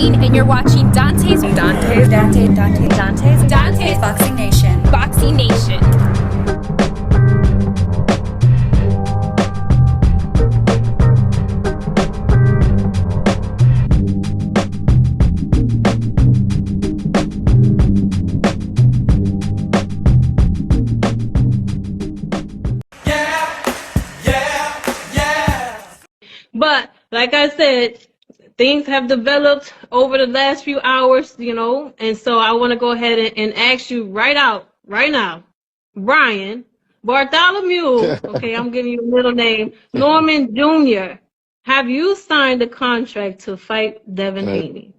Dean, and you're watching Dante's Boxing Nation. Boxing Nation. But like I said, things have developed over the last few hours, you know, and so I want to go ahead and ask you right now, Brian Bartholomew, okay, I'm giving you a middle name, Norman Jr., have you signed a contract to fight Devin Haney?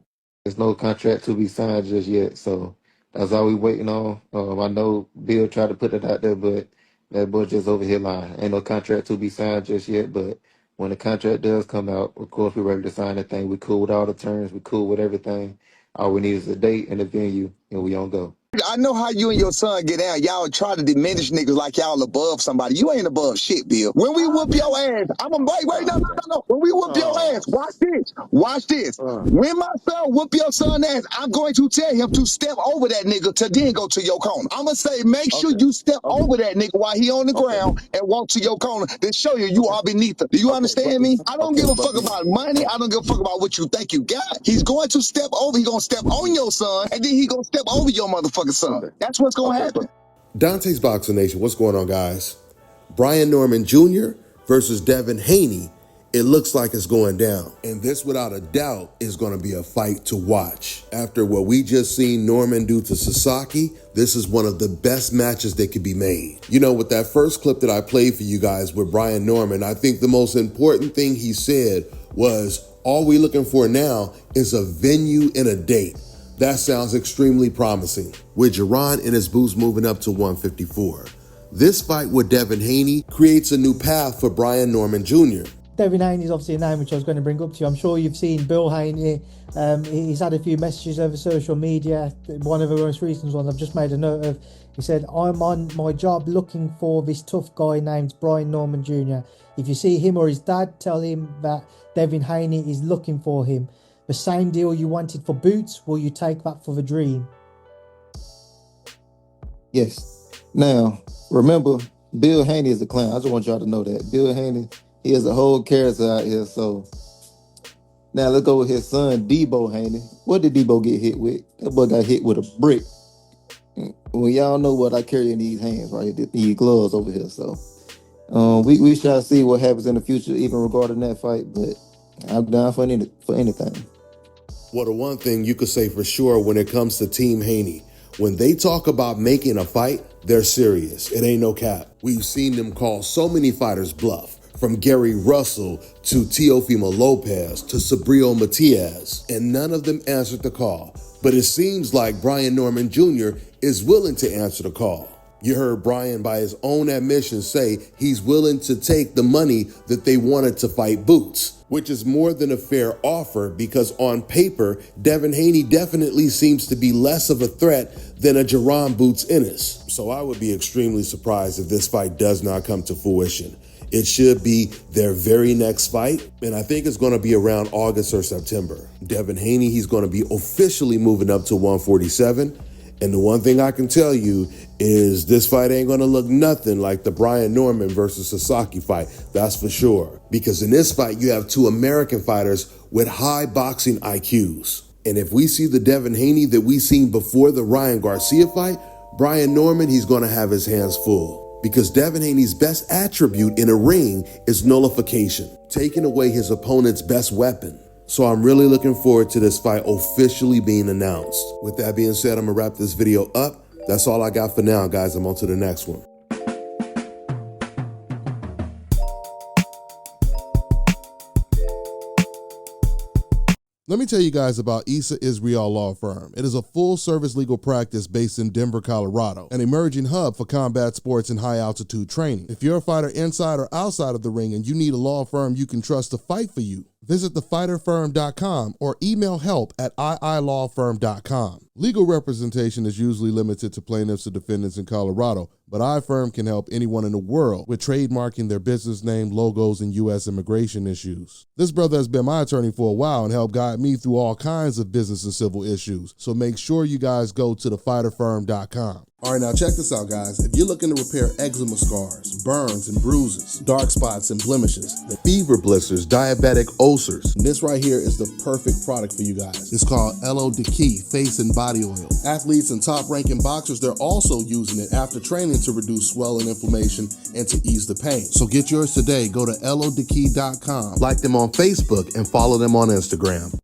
There's no contract to be signed just yet, so that's all we waiting on. I know Bill tried to put it out there, but that boy just over here lying. Ain't no contract to be signed just yet, but when the contract does come out, of course we're ready to sign that thing. We cool with all the terms, we cool with everything. All we need is a date and a venue, and we on go. I know how you and your son get down. Y'all try to diminish niggas like y'all above somebody. You ain't above shit, Bill. When we whoop your ass, no. When we whoop your ass, watch this. Watch this. When my son whoop your son ass, I'm going to tell him to step over that nigga to then go to your corner. I'm going to say, make sure you step over that nigga while he on the ground and walk to your corner, then show you are beneath him. Do you understand me? I don't give a fuck about money. I don't give a fuck about what you think you got. He's going to step over. He's going to step on your son, and then he going to step over your motherfucking son. That's what's going to happen. Dante's Boxing Nation, what's going on, guys? Brian Norman Jr. versus Devin Haney. It looks like it's going down. And this, without a doubt, is going to be a fight to watch. After what we just seen Norman do to Sasaki, this is one of the best matches that could be made. You know, with that first clip that I played for you guys with Brian Norman, I think the most important thing he said was, all we're looking for now is a venue and a date. That sounds extremely promising. With Jaron and his boots moving up to 154. This fight with Devin Haney creates a new path for Brian Norman Jr. Devin Haney is obviously a name which I was going to bring up to you. I'm sure you've seen Bill Haney. He's had a few messages over social media. One of the most recent ones I've just made a note of. He said, I'm on my job looking for this tough guy named Brian Norman Jr. If you see him or his dad, tell him that Devin Haney is looking for him. The same deal you wanted for Boots, will you take that for the Dream? Yes. Now, remember, Bill Haney is a clown. I just want y'all to know that. Bill Haney, he has a whole character out here, so now let's go with his son, Debo Haney. What did Debo get hit with? That boy got hit with a brick. Well, y'all know what I carry in these hands, right? These gloves over here, so we shall see what happens in the future, even regarding that fight, but I'm down for anything. Well, the one thing you could say for sure when it comes to Team Haney, when they talk about making a fight, they're serious. It ain't no cap. We've seen them call so many fighters bluff, from Gary Russell to Teofimo Lopez to Sabrio Matias, and none of them answered the call. But it seems like Brian Norman Jr. is willing to answer the call. You heard Brian, by his own admission, say he's willing to take the money that they wanted to fight Boots, which is more than a fair offer because on paper, Devin Haney definitely seems to be less of a threat than a Jaron Boots Ennis. So I would be extremely surprised if this fight does not come to fruition. It should be their very next fight, and I think it's going to be around August or September. Devin Haney, he's going to be officially moving up to 147. And the one thing I can tell you is this fight ain't gonna look nothing like the Brian Norman versus Sasaki fight, that's for sure. Because in this fight, you have two American fighters with high boxing IQs. And if we see the Devin Haney that we seen before the Ryan Garcia fight, Brian Norman, he's gonna have his hands full. Because Devin Haney's best attribute in a ring is nullification, taking away his opponent's best weapon. So I'm really looking forward to this fight officially being announced. With that being said, I'm gonna wrap this video up. That's all I got for now, guys. I'm on to the next one. Let me tell you guys about Issa Israel Law Firm. It is a full-service legal practice based in Denver, Colorado, an emerging hub for combat sports and high-altitude training. If you're a fighter inside or outside of the ring and you need a law firm you can trust to fight for you, visit thefighterfirm.com or email help@iilawfirm.com. Legal representation is usually limited to plaintiffs or defendants in Colorado, but iFirm can help anyone in the world with trademarking their business name, logos, and U.S. immigration issues. This brother has been my attorney for a while and helped guide me through all kinds of business and civil issues, so make sure you guys go to thefighterfirm.com. All right, now check this out, guys. If you're looking to repair eczema scars, burns and bruises, dark spots and blemishes, the fever blisters, diabetic ulcers, this right here is the perfect product for you guys. It's called Elo Key Face and Body Oil. Athletes and top-ranking boxers, they're also using it after training to reduce swelling, inflammation, and to ease the pain. So get yours today. Go to elodekey.com, like them on Facebook, and follow them on Instagram.